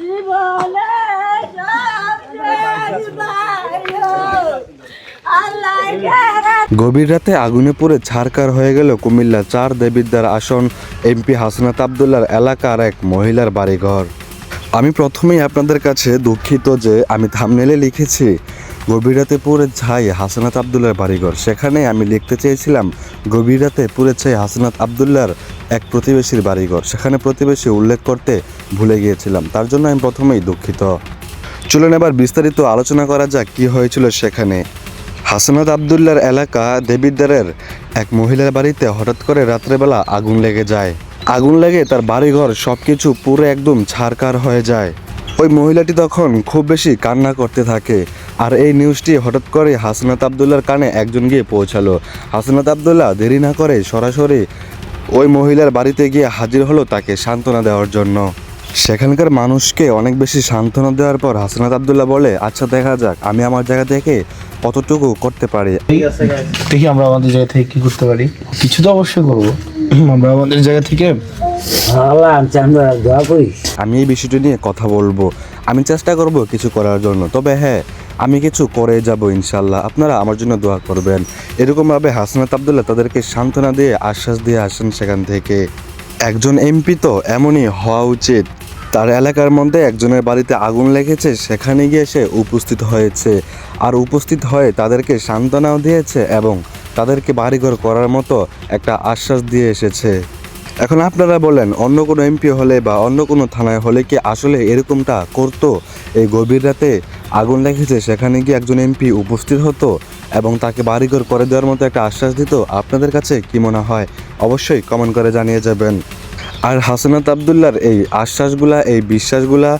জীবনে সবচেয়ে ভালো আল্লাহকে গভীর রাতে আগুনে পুড়ে ছারখার হয়ে গেল কুমিল্লা ৪ দেবিদ্বার আসন এমপি হাসনাত আবদুল্লাহর এলাকার এক মহিলার বাড়িঘর। আমি প্রথমেই আপনাদের কাছে দুঃখিত যে আমি থাম্বনেলে লিখেছি গভীর রাতে পুড়ে ছাই হাসনাত আবদুল্লাহর বাড়িঘর। সেখানে আমি লিখতে চেয়েছিলাম গভীর রাতে পুড়ে ছাই হাসনাত আবদুল্লাহর এক প্রতিবেশীর বাড়িঘর। সেখানে প্রতিবেশী উল্লেখ করতে ভুলে গিয়েছিলাম, তার জন্য আমি প্রথমেই দুঃখিত। চলুন এবার বিস্তারিত আলোচনা করা যাক কী হয়েছিল সেখানে। হাসনাত আবদুল্লাহর এলাকা দেবিদ্বারের এক মহিলার বাড়িতে হঠাৎ করে রাত্রেবেলা আগুন লেগে যায়। আগুন লেগে তার বাড়িঘর সব কিছু পুরো একদম ছারখার হয়ে যায়। ওই মহিলাটি তখন খুব বেশি কান্না করতে থাকে। আর এই নিউজটি হঠাৎ করে হাসনাত আবদুল্লাহর কানে একজন গিয়ে পৌঁছালো। হাসনাত আবদুল্লাহ দেরি না করে সরাসরি ওই মহিলার বাড়িতে গিয়ে হাজির হলো তাকে সান্ত্বনা দেওয়ার জন্য। সেখানকার মানুষকে অনেক বেশি সান্ত্বনা দেওয়ার পর হাসনাত আবদুল্লাহ বলে, আচ্ছা দেখা যাক আমি আমার জায়গা থেকে কতটুকু করতে পারি। দেখি আমরা আমাদের জায়গা থেকে কি করতে পারি, কিছু তো অবশ্যই করবো। আমরা আমাদের জায়গা থেকে আমি এই বিষয়টি নিয়ে কথা বলবো, আমি চেষ্টা করব কিছু করার জন্য। তবে হ্যাঁ, আমি কিছু করে যাব ইনশাল্লাহ। আপনারা আমার জন্য দোয়া করবেন। এরকমভাবে হাসনাত আবদুল্লাহ তাদেরকে সান্ত্বনা দিয়ে আশ্বাস দিয়ে আসেন সেখান থেকে। একজন এমপি তো এমনই হওয়া উচিত। তার এলাকার মধ্যে একজনের বাড়িতে আগুন লেগেছে, সেখানে গিয়ে সে উপস্থিত হয়েছে, আর উপস্থিত হয়ে তাদেরকে সান্ত্বনাও দিয়েছে এবং তাদেরকে বাড়িঘর করার মতো একটা আশ্বাস দিয়ে এসেছে। এখন আপনারা বলেন, অন্য কোনো এমপি হলে বা অন্য কোনো থানায় হলে কি আসলে এরকমটা করতো? এই গভীর রাতে আগুন লেগেছে, সেখানে গিয়ে একজন এমপি উপস্থিত হতো এবং তাকে বাড়িঘর করে দেওয়ার মতো একটা আশ্বাস দিত? আপনাদের কাছে কি মনে হয়? অবশ্যই কমেন্ট করে জানিয়ে যাবেন। আর হাসনাত আবদুল্লাহর এই আশ্বাসগুলা, এই বিশ্বাসগুলা,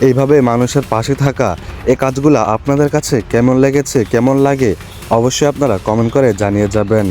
এইভাবে মানুষের পাশে থাকা, এই কাজগুলা আপনাদের কাছে কেমন লেগেছে, কেমন লাগে? অবশ্যই আপনারা কমেন্ট করে জানিয়ে যাবেন।